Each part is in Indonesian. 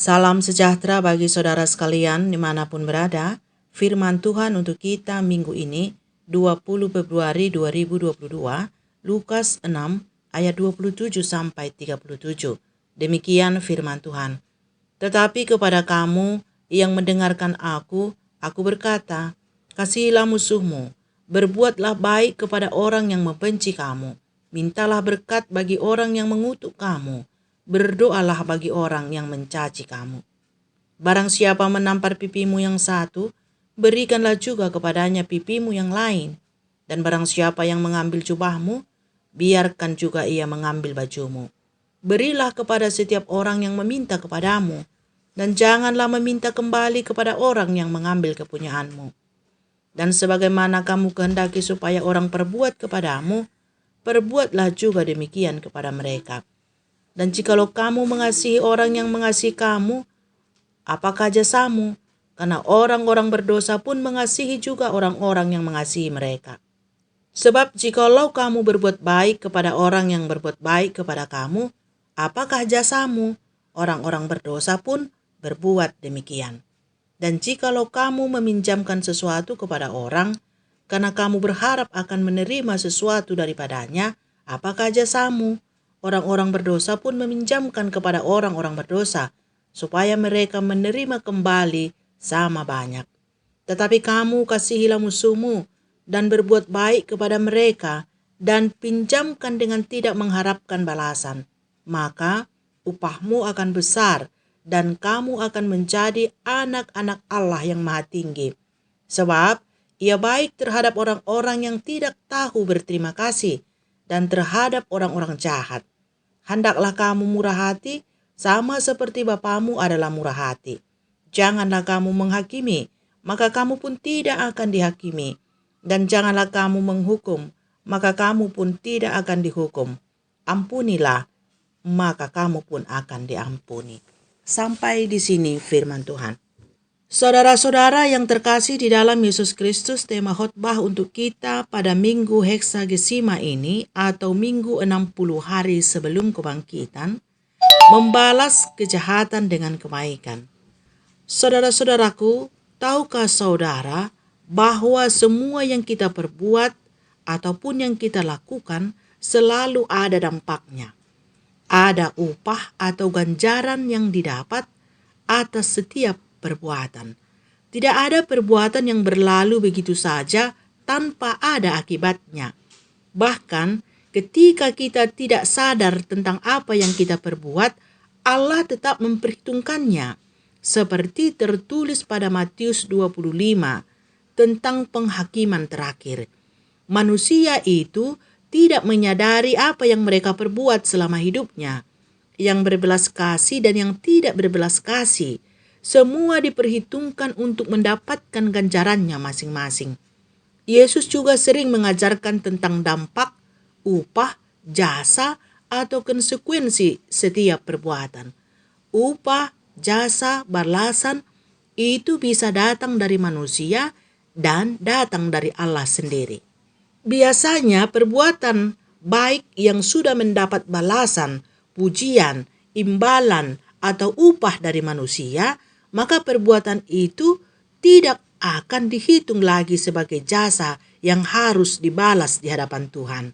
Salam sejahtera bagi saudara sekalian dimanapun berada. Firman Tuhan untuk kita minggu ini 20 Februari 2022, Lukas 6 ayat 27 sampai 37. Demikian firman Tuhan. Tetapi kepada kamu yang mendengarkan aku berkata, kasihilah musuhmu, berbuatlah baik kepada orang yang membenci kamu, mintalah berkat bagi orang yang mengutuk kamu, berdoalah bagi orang yang mencaci kamu. Barang siapa menampar pipimu yang satu, berikanlah juga kepadanya pipimu yang lain. Dan barang siapa yang mengambil jubahmu, biarkan juga ia mengambil bajumu. Berilah kepada setiap orang yang meminta kepadamu, dan janganlah meminta kembali kepada orang yang mengambil kepunyaanmu. Dan sebagaimana kamu kehendaki supaya orang perbuat kepadamu, perbuatlah juga demikian kepada mereka. Dan jikalau kamu mengasihi orang yang mengasihi kamu, apakah jasamu? Karena orang-orang berdosa pun mengasihi juga orang-orang yang mengasihi mereka. Sebab jikalau kamu berbuat baik kepada orang yang berbuat baik kepada kamu, apakah jasamu? Orang-orang berdosa pun berbuat demikian. Dan jikalau kamu meminjamkan sesuatu kepada orang, karena kamu berharap akan menerima sesuatu daripadanya, apakah jasamu? Orang-orang berdosa pun meminjamkan kepada orang-orang berdosa, supaya mereka menerima kembali sama banyak. Tetapi kamu kasihilah musuhmu, dan berbuat baik kepada mereka, dan pinjamkan dengan tidak mengharapkan balasan. Maka upahmu akan besar, dan kamu akan menjadi anak-anak Allah yang Maha Tinggi. Sebab ia baik terhadap orang-orang yang tidak tahu berterima kasih, dan terhadap orang-orang jahat. Hendaklah kamu murah hati, sama seperti Bapamu adalah murah hati. Janganlah kamu menghakimi, maka kamu pun tidak akan dihakimi. Dan janganlah kamu menghukum, maka kamu pun tidak akan dihukum. Ampunilah, maka kamu pun akan diampuni. Sampai di sini firman Tuhan. Saudara-saudara yang terkasih di dalam Yesus Kristus, tema khotbah untuk kita pada Minggu Heksagesima ini atau Minggu 60 hari sebelum kebangkitan, membalas kejahatan dengan kebaikan. Saudara-saudaraku, tahukah saudara bahwa semua yang kita perbuat ataupun yang kita lakukan selalu ada dampaknya. Ada upah atau ganjaran yang didapat atas setiap perbuatan. Tidak ada perbuatan yang berlalu begitu saja tanpa ada akibatnya. Bahkan ketika kita tidak sadar tentang apa yang kita perbuat, Allah tetap memperhitungkannya. Seperti tertulis pada Matius 25 tentang penghakiman terakhir. Manusia itu tidak menyadari apa yang mereka perbuat selama hidupnya. Yang berbelas kasih dan yang tidak berbelas kasih, semua diperhitungkan untuk mendapatkan ganjarannya masing-masing. Yesus juga sering mengajarkan tentang dampak, upah, jasa, atau konsekuensi setiap perbuatan. Upah, jasa, balasan itu bisa datang dari manusia dan datang dari Allah sendiri. Biasanya perbuatan baik yang sudah mendapat balasan, pujian, imbalan, atau upah dari manusia, maka perbuatan itu tidak akan dihitung lagi sebagai jasa yang harus dibalas di hadapan Tuhan.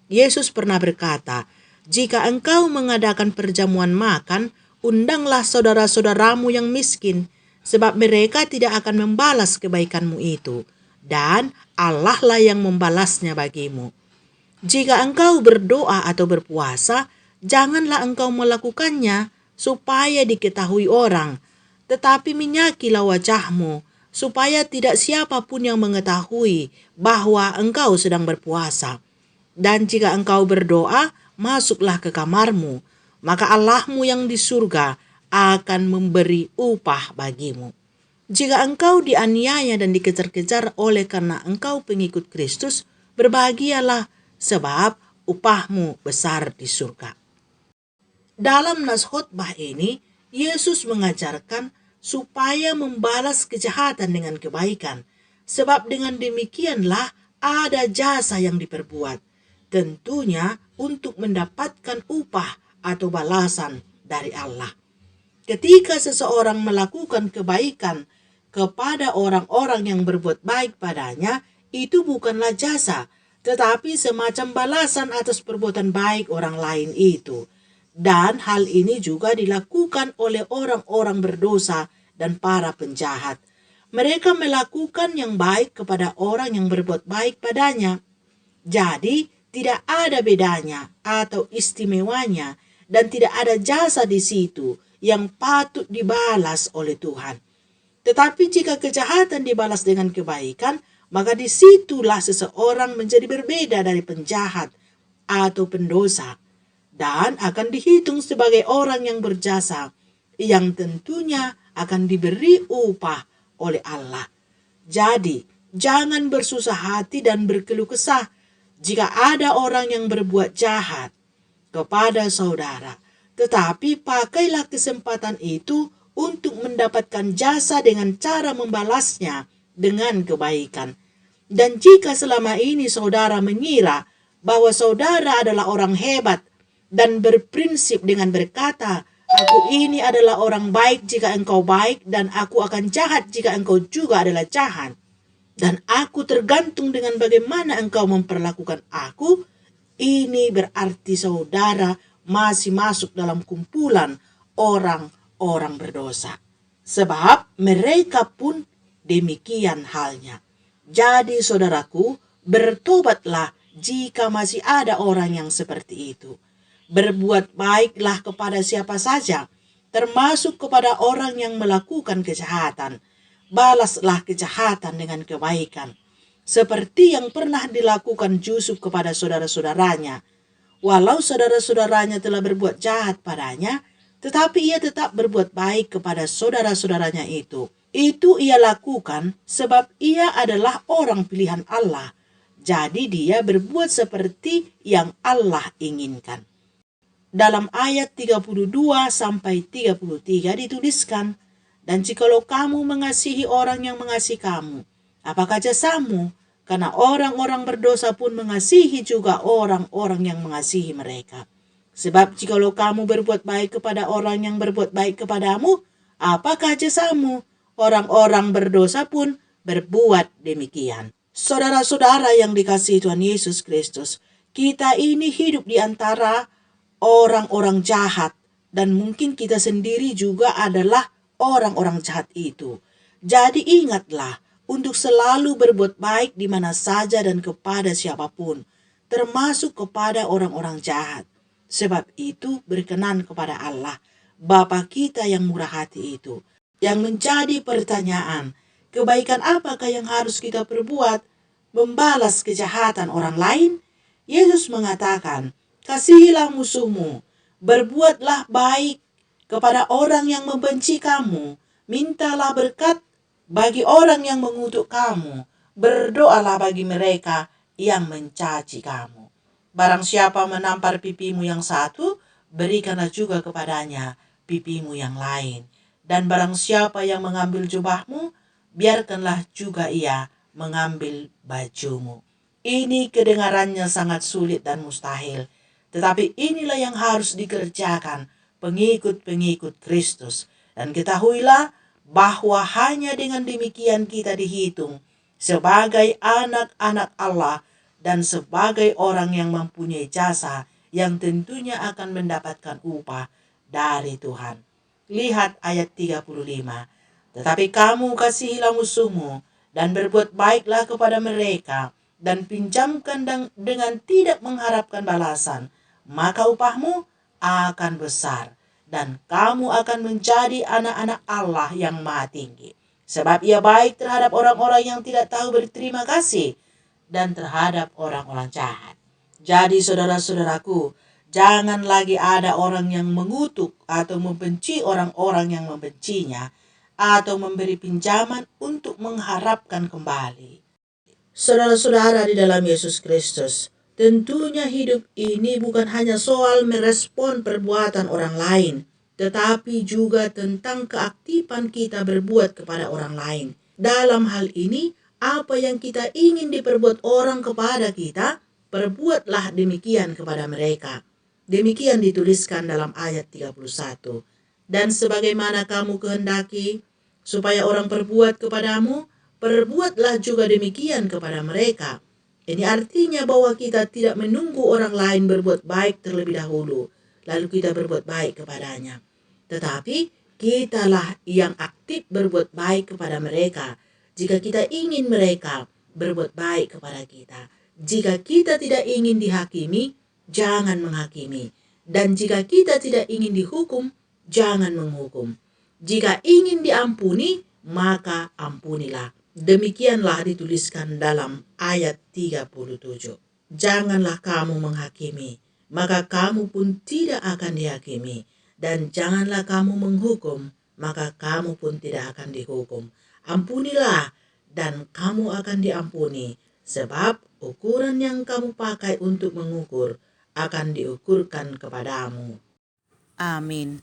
Yesus pernah berkata, jika engkau mengadakan perjamuan makan, undanglah saudara-saudaramu yang miskin, sebab mereka tidak akan membalas kebaikanmu itu, dan Allah lah yang membalasnya bagimu. Jika engkau berdoa atau berpuasa, janganlah engkau melakukannya supaya diketahui orang, tetapi minyakilah wajahmu, supaya tidak siapapun yang mengetahui bahwa engkau sedang berpuasa. Dan jika engkau berdoa, masuklah ke kamarmu, maka Allahmu yang di surga akan memberi upah bagimu. Jika engkau dianiaya dan dikejar-kejar oleh karena engkau pengikut Kristus, berbahagialah, sebab upahmu besar di surga. Dalam nas khotbah ini, Yesus mengajarkan supaya membalas kejahatan dengan kebaikan, sebab dengan demikianlah ada jasa yang diperbuat, tentunya untuk mendapatkan upah atau balasan dari Allah. Ketika seseorang melakukan kebaikan kepada orang-orang yang berbuat baik padanya, itu bukanlah jasa, tetapi semacam balasan atas perbuatan baik orang lain itu. Dan hal ini juga dilakukan oleh orang-orang berdosa dan para penjahat. Mereka melakukan yang baik kepada orang yang berbuat baik padanya. Jadi, tidak ada bedanya atau istimewanya dan tidak ada jasa di situ yang patut dibalas oleh Tuhan. Tetapi jika kejahatan dibalas dengan kebaikan, maka disitulah seseorang menjadi berbeda dari penjahat atau pendosa dan akan dihitung sebagai orang yang berjasa yang tentunya akan diberi upah oleh Allah. Jadi, jangan bersusah hati dan berkeluh kesah jika ada orang yang berbuat jahat kepada saudara. Tetapi pakailah kesempatan itu untuk mendapatkan jasa dengan cara membalasnya dengan kebaikan. Dan jika selama ini saudara mengira bahwa saudara adalah orang hebat dan berprinsip dengan berkata, "Aku ini adalah orang baik jika engkau baik, dan aku akan jahat jika engkau juga adalah jahat. Dan aku tergantung dengan bagaimana engkau memperlakukan aku," ini berarti saudara masih masuk dalam kumpulan orang-orang berdosa. Sebab mereka pun demikian halnya. Jadi saudaraku, bertobatlah jika masih ada orang yang seperti itu. Berbuat baiklah kepada siapa saja, termasuk kepada orang yang melakukan kejahatan. Balaslah kejahatan dengan kebaikan, seperti yang pernah dilakukan Yusuf kepada saudara-saudaranya. Walau saudara-saudaranya telah berbuat jahat padanya, tetapi ia tetap berbuat baik kepada saudara-saudaranya itu. Itu ia lakukan sebab ia adalah orang pilihan Allah. Jadi dia berbuat seperti yang Allah inginkan. Dalam ayat 32 sampai 33 dituliskan, "Dan jikalau kamu mengasihi orang yang mengasihi kamu, apakah jasamu? Karena orang-orang berdosa pun mengasihi juga orang-orang yang mengasihi mereka. Sebab jikalau kamu berbuat baik kepada orang yang berbuat baik kepadamu, apakah jasamu? Orang-orang berdosa pun berbuat demikian." Saudara-saudara yang dikasihi Tuhan Yesus Kristus, kita ini hidup di antara orang-orang jahat, dan mungkin kita sendiri juga adalah orang-orang jahat itu. Jadi ingatlah untuk selalu berbuat baik di mana saja dan kepada siapapun, termasuk kepada orang-orang jahat. Sebab itu berkenan kepada Allah, Bapa kita yang murah hati itu. Yang menjadi pertanyaan, kebaikan apakah yang harus kita perbuat? Membalas kejahatan orang lain? Yesus mengatakan, "Kasihilah musuhmu, berbuatlah baik kepada orang yang membenci kamu, mintalah berkat bagi orang yang mengutuk kamu, berdoalah bagi mereka yang mencaci kamu. Barang siapa menampar pipimu yang satu, berikanlah juga kepadanya pipimu yang lain. Dan barang siapa yang mengambil jubahmu, biarkanlah juga ia mengambil bajumu." Ini kedengarannya sangat sulit dan mustahil, tetapi inilah yang harus dikerjakan pengikut-pengikut Kristus. Dan ketahuilah bahwa hanya dengan demikian kita dihitung sebagai anak-anak Allah dan sebagai orang yang mempunyai jasa yang tentunya akan mendapatkan upah dari Tuhan. Lihat ayat 35. "Tetapi kamu kasihilah musuhmu dan berbuat baiklah kepada mereka dan pinjamkan dengan tidak mengharapkan balasan, maka upahmu akan besar dan kamu akan menjadi anak-anak Allah yang Maha Tinggi. Sebab ia baik terhadap orang-orang yang tidak tahu berterima kasih dan terhadap orang-orang jahat." Jadi saudara-saudaraku, jangan lagi ada orang yang mengutuk atau membenci orang-orang yang membencinya, atau memberi pinjaman untuk mengharapkan kembali. Saudara-saudara di dalam Yesus Kristus, tentunya hidup ini bukan hanya soal merespon perbuatan orang lain, tetapi juga tentang keaktifan kita berbuat kepada orang lain. Dalam hal ini, apa yang kita ingin diperbuat orang kepada kita, perbuatlah demikian kepada mereka. Demikian dituliskan dalam ayat 31. Dan sebagaimana kamu kehendaki supaya orang perbuat kepadamu, perbuatlah juga demikian kepada mereka. Ini artinya bahwa kita tidak menunggu orang lain berbuat baik terlebih dahulu, lalu kita berbuat baik kepadanya. Tetapi kitalah yang aktif berbuat baik kepada mereka, jika kita ingin mereka berbuat baik kepada kita. Jika kita tidak ingin dihakimi, jangan menghakimi. Dan jika kita tidak ingin dihukum, jangan menghukum. Jika ingin diampuni, maka ampunilah. Demikianlah dituliskan dalam ayat 37. Janganlah kamu menghakimi, maka kamu pun tidak akan dihakimi. Dan janganlah kamu menghukum, maka kamu pun tidak akan dihukum. Ampunilah, dan kamu akan diampuni, sebab ukuran yang kamu pakai untuk mengukur akan diukurkan kepadamu. Amin.